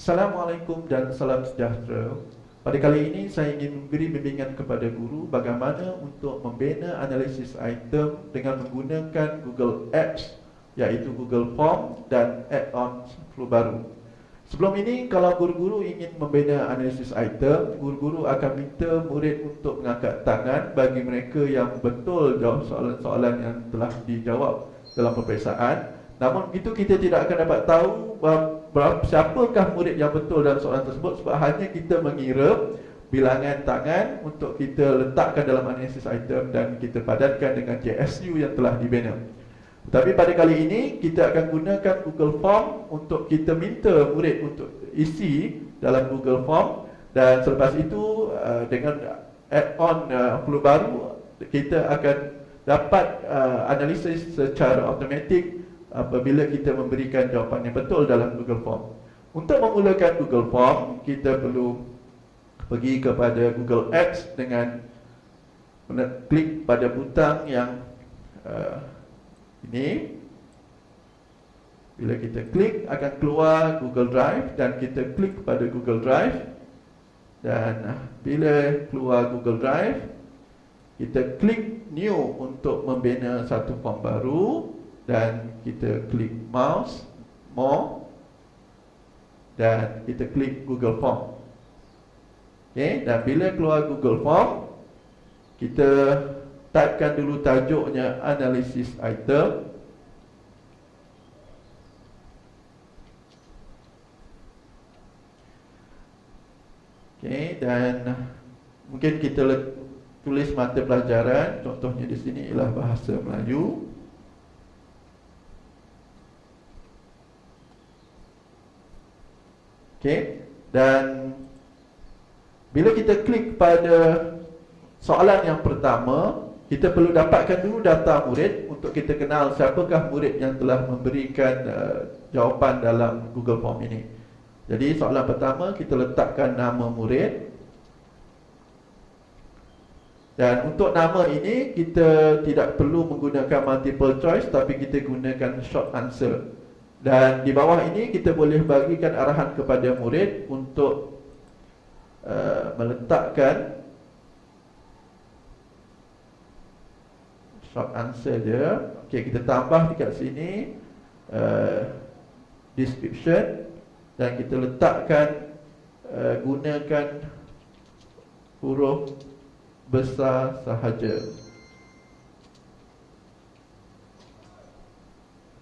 Assalamualaikum dan salam sejahtera. Pada kali ini saya ingin memberi bimbingan kepada guru bagaimana untuk membina analisis item dengan menggunakan Google Apps, iaitu Google Form dan add-on flu baru. Sebelum ini, kalau guru-guru ingin membina analisis item, guru-guru akan minta murid untuk mengangkat tangan bagi mereka yang betul jawab soalan-soalan yang telah dijawab dalam peperiksaan. Namun begitu kita tidak akan dapat tahu siapakah murid yang betul dalam soalan tersebut, sebab hanya kita mengira bilangan tangan untuk kita letakkan dalam analisis item dan kita padatkan dengan JSU yang telah dibina. Tapi pada kali ini kita akan gunakan Google Form untuk kita minta murid untuk isi dalam Google Form, dan selepas itu dengan add-on flu baru kita akan dapat analisis secara automatik apabila kita memberikan jawapan yang betul dalam Google Form. Untuk memulakan Google Form, kita perlu pergi kepada Google Apps dengan klik pada butang yang ini. Bila kita klik, akan keluar Google Drive dan kita klik pada Google Drive. Dan bila keluar Google Drive, kita klik New untuk membina satu form baru. Dan kita klik mouse, more, dan kita klik Google Form. Okay, dan bila keluar Google Form, kita typekan dulu tajuknya analisis item. Okay, dan mungkin kita tulis mata pelajaran. Contohnya di sini ialah bahasa Melayu. Okay, dan bila kita klik pada soalan yang pertama, kita perlu dapatkan dulu data murid untuk kita kenal siapakah murid yang telah memberikan jawapan dalam Google Form ini. Jadi soalan pertama kita letakkan nama murid. Dan untuk nama ini kita tidak perlu menggunakan multiple choice, tapi kita gunakan short answer. Dan di bawah ini kita boleh bagikan arahan kepada murid untuk meletakkan short answer je. Okey, kita tambah dekat sini description, dan kita letakkan gunakan huruf besar sahaja.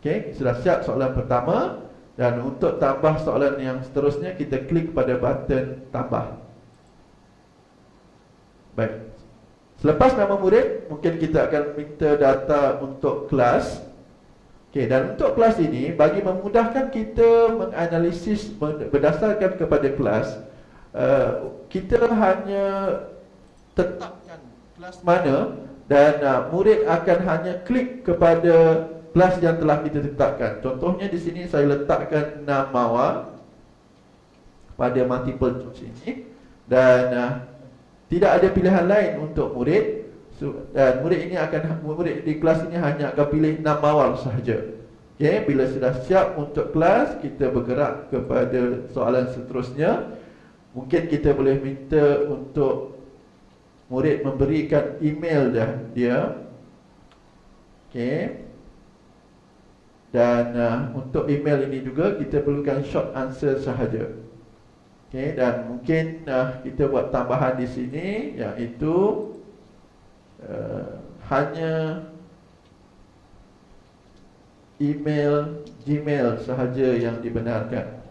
Okey, sudah siap soalan pertama. Dan untuk tambah soalan yang seterusnya, kita klik pada button tambah. Baik. Selepas nama murid, mungkin kita akan minta data untuk kelas. Okey, dan untuk kelas ini, bagi memudahkan kita menganalisis berdasarkan kepada kelas, kita hanya tetapkan kelas mana, dan murid akan hanya klik kepada kelas yang telah kita tetapkan. Contohnya di sini saya letakkan Namawa pada multiple choice ini, dan tidak ada pilihan lain untuk murid. Dan murid di kelas ini hanya akan pilih Namawa sahaja. Okey, bila sudah siap untuk kelas, kita bergerak kepada soalan seterusnya. Mungkin kita boleh minta untuk murid memberikan email dia. Okey. Dan untuk email ini juga kita perlukan short answer sahaja. Okey, dan mungkin kita buat tambahan di sini, iaitu hanya email Gmail sahaja yang dibenarkan.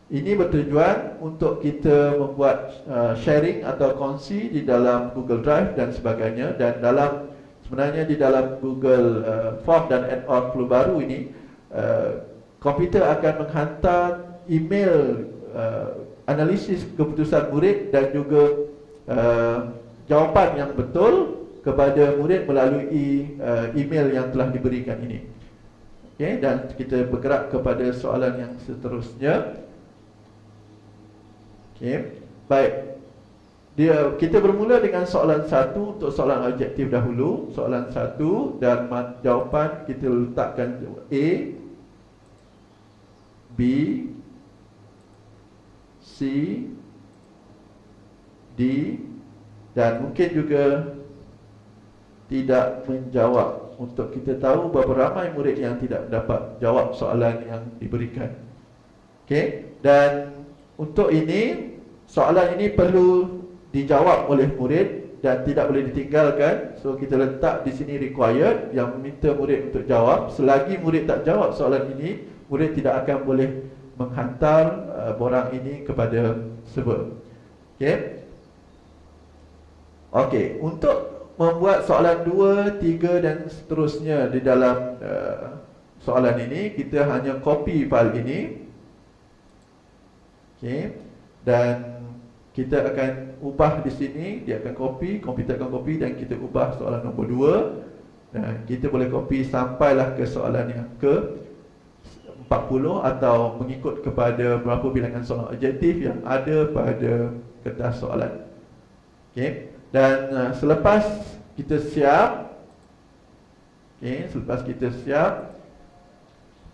Ini bertujuan untuk kita membuat sharing atau kongsi di dalam Google Drive dan sebagainya. Dan sebenarnya di dalam Google Form dan add-on flu baru ini, komputer akan menghantar email analisis keputusan murid dan juga jawapan yang betul kepada murid melalui email yang telah diberikan ini. Okay, dan kita bergerak kepada soalan yang seterusnya. Okay. Baik. Kita bermula dengan soalan 1 untuk soalan objektif dahulu. Soalan 1 dan jawapan kita letakkan A, B, C, D, dan mungkin juga tidak menjawab, untuk kita tahu berapa ramai murid yang tidak dapat jawab soalan yang diberikan. Okey, dan untuk ini, soalan ini perlu dijawab oleh murid dan tidak boleh ditinggalkan. So kita letak di sini required, yang meminta murid untuk jawab. Selagi murid tak jawab soalan ini, murid tidak akan boleh menghantar borang ini kepada server. Okey. Okey, untuk membuat soalan 2, 3 dan seterusnya di dalam soalan ini, kita hanya copy file ini. Okey, dan kita akan ubah di sini. Dia akan copy, komputer akan copy, dan kita ubah soalan nombor 2. Dan kita boleh copy sampailah ke soalan yang ke 40, atau mengikut kepada berapa bilangan soalan objektif yang ada pada kertas soalan. Okey, dan selepas kita siap, selepas kita siap,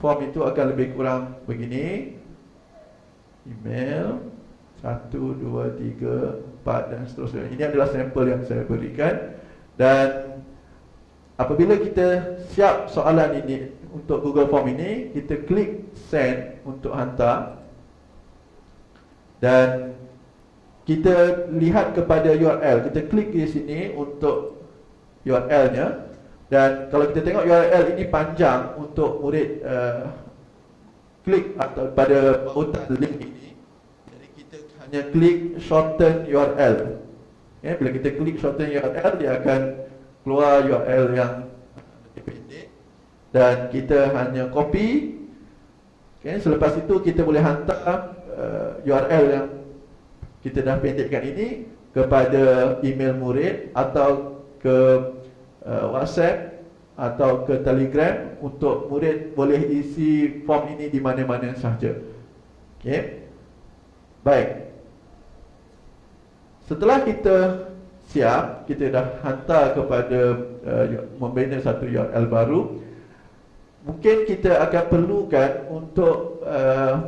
form itu akan lebih kurang begini. Email 1, 2, 3, 4 dan seterusnya. Ini adalah sampel yang saya berikan. Dan apabila kita siap soalan ini untuk Google Form ini, kita klik send untuk hantar. Dan kita lihat kepada URL. Kita klik di sini untuk URL-nya. Dan kalau kita tengok URL ini panjang, untuk murid klik atau pada pautan link ini. Jadi kita hanya klik shorten URL. Bila kita klik shorten URL, dia akan keluar URL yang lebih pendek. Dan kita hanya copy. Selepas itu kita boleh hantar URL yang kita dah pendekkan ini kepada email murid, atau ke WhatsApp, atau ke Telegram, untuk murid boleh isi form ini di mana-mana sahaja. Okey. Baik. Setelah kita siap, kita dah hantar kepada membina satu URL baru. Mungkin kita akan perlukan untuk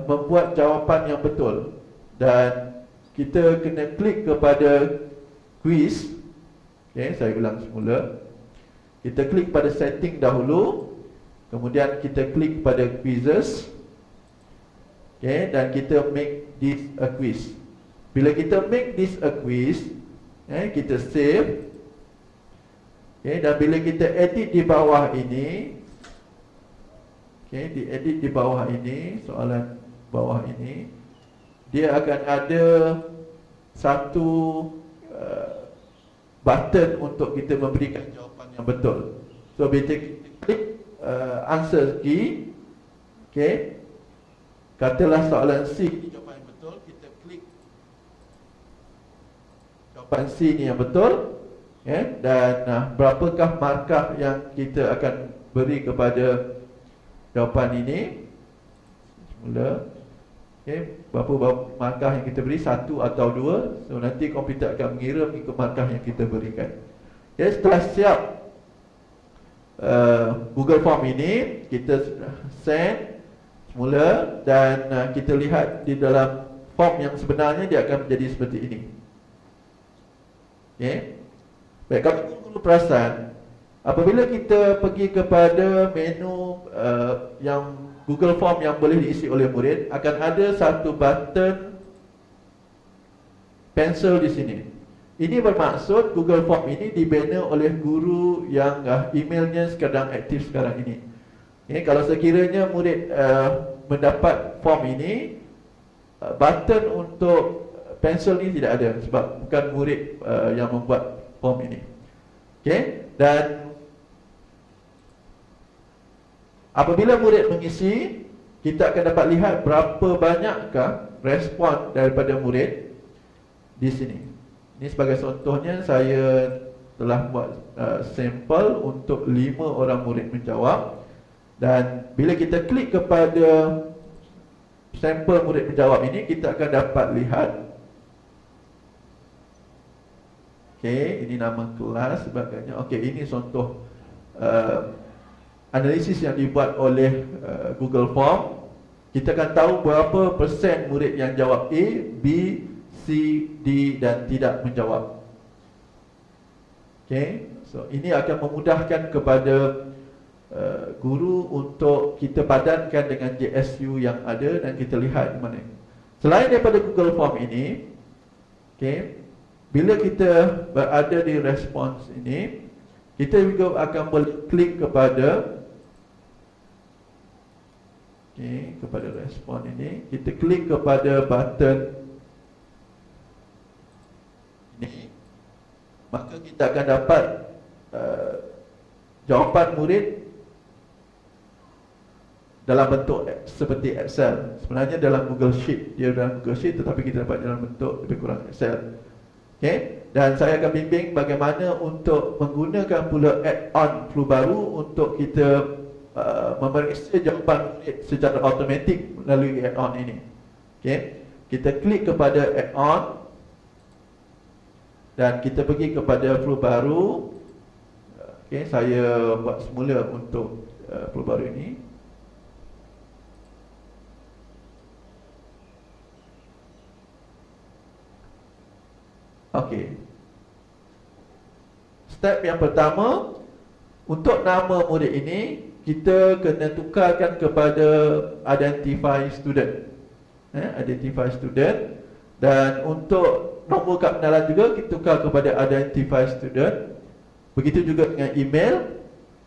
membuat jawapan yang betul. Dan kita kena klik kepada quiz. Okey, saya ulang semula. Kita klik pada setting dahulu, kemudian kita klik pada quizzes. Okey, dan kita make this a quiz. Bila kita make this a quiz, kita save. Okey, dan bila kita edit di bawah ini, diedit di bawah ini, soalan bawah ini, dia akan ada satu button untuk kita memberikan jawapan yang betul. So bila kita klik answer key, katalah soalan C ini jawapan yang betul, kita klik jawapan C ini yang betul, dan berapakah markah yang kita akan beri kepada jawapan ini. Semula, berapa markah yang kita beri, 1 atau 2. So nanti komputer akan mengira mengikut markah yang kita berikan. Setelah siap Google Form ini, kita send semula. Dan kita lihat di dalam form yang sebenarnya, dia akan menjadi seperti ini. Baik, kalau guru perasan, apabila kita pergi kepada menu yang Google Form yang boleh diisi oleh murid, akan ada satu button pencil di sini. Ini bermaksud Google Form ini dibina oleh guru yang emailnya sedang aktif sekarang ini. Kalau sekiranya murid mendapat form ini, button untuk pencil ini tidak ada, sebab bukan murid yang membuat form ini. Dan apabila murid mengisi, kita akan dapat lihat berapa banyakkah respon daripada murid di sini. Ini sebagai contohnya, saya telah buat sampel untuk 5 orang murid menjawab. Dan bila kita klik kepada sampel murid menjawab ini, kita akan dapat lihat Okey, ini nama kelas sebagainya. Okey, ini contoh analisis yang dibuat oleh Google Form. Kita akan tahu berapa persen murid yang jawab A, B, C, D dan tidak menjawab. Okey, so ini akan memudahkan kepada guru untuk kita padankan dengan JSU yang ada dan kita lihat di mana. Selain daripada Google Form ini, okey, bila kita berada di response ini, kita juga akan boleh klik kepada kepada respon ini. Kita klik kepada button ini, maka kita akan dapat jawapan murid dalam bentuk seperti Excel. Sebenarnya dalam Google Sheet, dia dalam Google Sheet, tetapi kita dapat dalam bentuk lebih kurang Excel. Okay? Dan saya akan bimbing bagaimana untuk menggunakan pula add-on flu baru untuk kita memeriksa jawapan secara automatik melalui add-on ini. Okay? Kita klik kepada add-on dan kita pergi kepada flu baru. Okay, saya buat semula untuk flu baru ini. Okey. Step yang pertama, untuk nama murid ini kita kena tukarkan kepada identify student. Identify student. Dan untuk nombor kad pengenalan juga kita tukar kepada identify student. Begitu juga dengan email.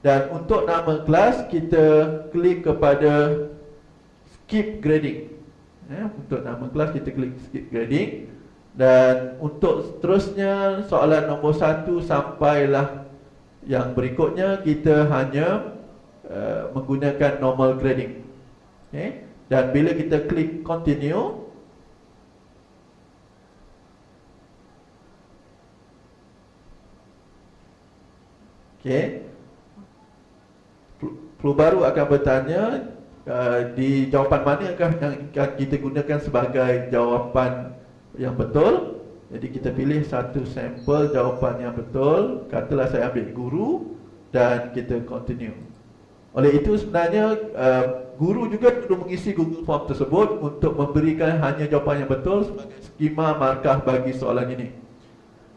Dan untuk nama kelas kita klik kepada skip grading. Untuk nama kelas kita klik skip grading. Dan untuk seterusnya soalan nombor 1 sampailah yang berikutnya kita hanya menggunakan normal grading. Okay? Dan bila kita klik continue, okay, flu baru akan bertanya di jawapan manakah yang akan kita gunakan sebagai jawapan yang betul. Jadi kita pilih satu sampel jawapan yang betul. Katalah saya ambil guru dan kita continue. Oleh itu sebenarnya guru juga perlu mengisi Google Form tersebut untuk memberikan hanya jawapan yang betul sebagai skema markah bagi soalan ini.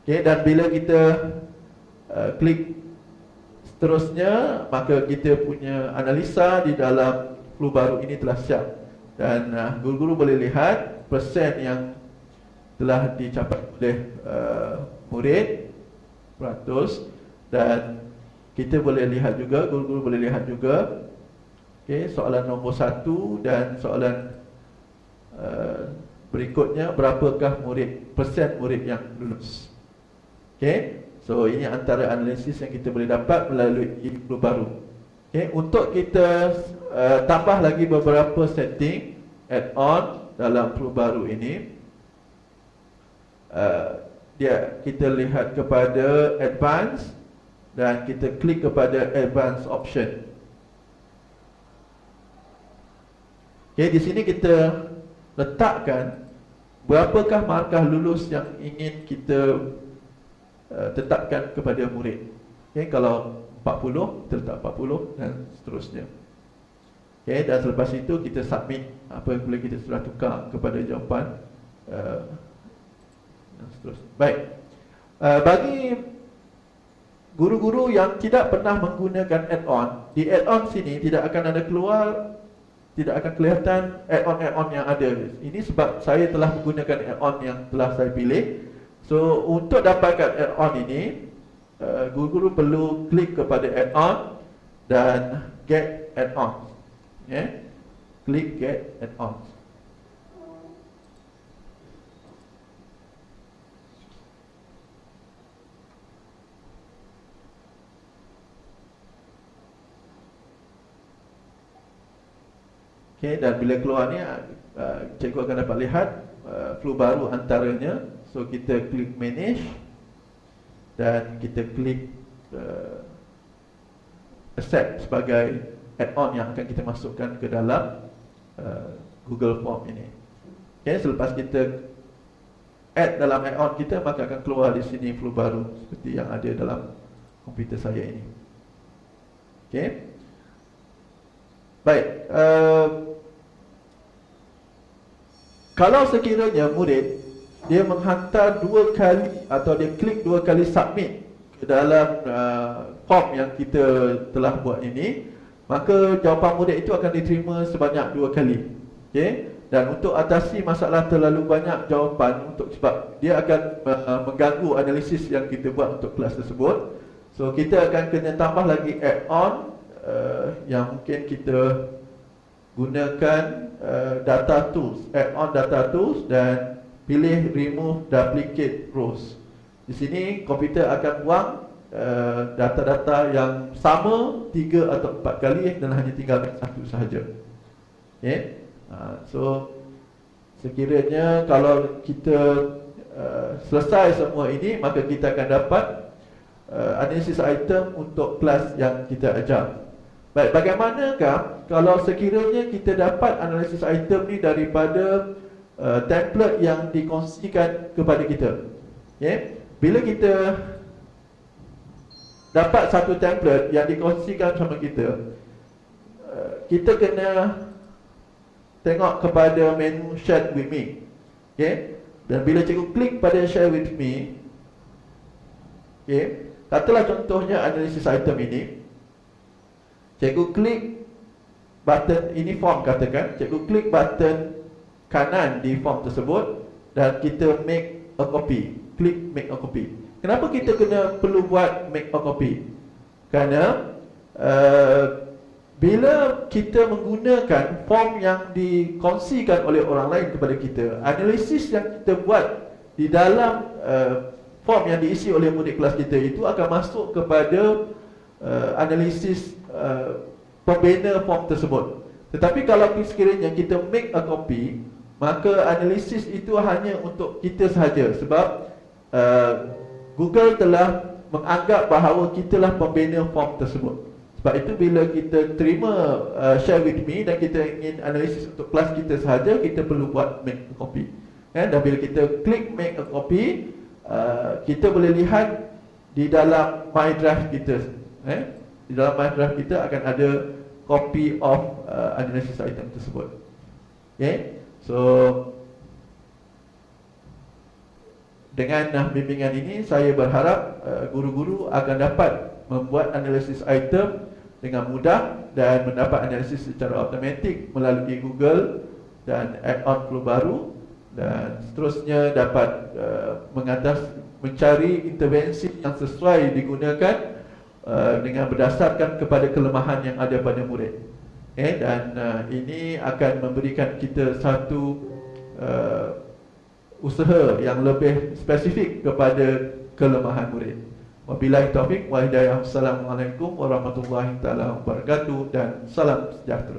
Okay, dan bila kita klik seterusnya, maka kita punya analisa di dalam flu baru ini telah siap. Dan guru-guru boleh lihat persen yang telah dicapai oleh murid peratus. Dan kita boleh lihat juga, guru-guru boleh lihat juga, okay, soalan nombor 1 dan soalan berikutnya, berapakah persen murid yang lulus. Okay, so ini antara analisis yang kita boleh dapat melalui flu baru. Okay, untuk kita tambah lagi beberapa setting add-on dalam flu baru ini, kita lihat kepada advance dan kita klik kepada advance option. Okay, di sini kita letakkan berapakah markah lulus yang ingin kita tetapkan kepada murid. Okay, kalau 40, kita letak 40 dan seterusnya. Okay, dan selepas itu kita submit apa yang boleh kita sudah tukar kepada jawapan dan seterusnya. Baik, bagi guru-guru yang tidak pernah menggunakan add-on, di add-on sini tidak akan ada keluar, tidak akan kelihatan add-on yang ada. Ini sebab saya telah menggunakan add-on yang telah saya pilih. So untuk dapatkan add-on ini, guru-guru perlu klik kepada add-on dan get add-on. Okay? Klik get add-on. Okay, dan bila keluar ni, cikgu akan dapat lihat flu baru antaranya. So kita klik manage dan kita klik accept sebagai add-on yang akan kita masukkan ke dalam Google Form ini. Okay, selepas kita add dalam add-on kita, maka akan keluar di sini flu baru seperti yang ada dalam komputer saya ini. Okey. Baik, kalau sekiranya murid dia menghantar 2 kali atau dia klik 2 kali submit ke dalam form yang kita telah buat ini, maka jawapan murid itu akan diterima sebanyak 2 kali. Okey. Dan untuk atasi masalah terlalu banyak jawapan, sebab dia akan mengganggu analisis yang kita buat untuk kelas tersebut, so kita akan kena tambah lagi add-on yang mungkin kita gunakan data tools, add-on data tools, dan pilih remove duplicate rows. Di sini komputer akan buang data-data yang sama 3 atau 4 kali dan hanya tinggalkan 1 sahaja. Okay. So sekiranya kalau kita selesai semua ini, maka kita akan dapat analisis item untuk kelas yang kita ajar. Baik, bagaimanakah kalau sekiranya kita dapat analisis item ni daripada template yang dikongsikan kepada kita? Okay. Bila kita dapat satu template yang dikongsikan sama kita, kita kena tengok kepada menu share with me. Okay. Dan bila cikgu klik pada share with me, okay, katalah contohnya analisis item ini, cikgu klik button ini form, katakan cikgu klik button kanan di form tersebut dan kita make a copy, klik make a copy. Kenapa kita perlu buat make a copy? Kerana bila kita menggunakan form yang dikongsikan oleh orang lain kepada kita, analisis yang kita buat di dalam form yang diisi oleh murid kelas kita itu akan masuk kepada analisis pembina form tersebut. Tetapi kalau sekiranya kita make a copy, maka analisis itu hanya untuk kita sahaja, sebab Google telah menganggap bahawa kitalah pembina form tersebut. Sebab itu bila kita terima share with me dan kita ingin analisis untuk kelas kita sahaja, kita perlu buat make a copy. Dan bila kita klik make a copy, kita boleh lihat di dalam my drive kita. Di dalam my drive kita akan ada copy of analysis item tersebut. Okay. So dengan bimbingan ini, saya berharap guru-guru akan dapat membuat analisis item dengan mudah dan mendapat analisis secara automatik melalui Google dan add-on flu baru, dan seterusnya dapat mencari intervensi yang sesuai digunakan dengan berdasarkan kepada kelemahan yang ada pada murid. Dan ini akan memberikan kita satu usaha yang lebih spesifik kepada kelemahan murid. Wabillahi taufiq wa hidayah. Assalamualaikum warahmatullahi taala wabarakatuh dan salam sejahtera.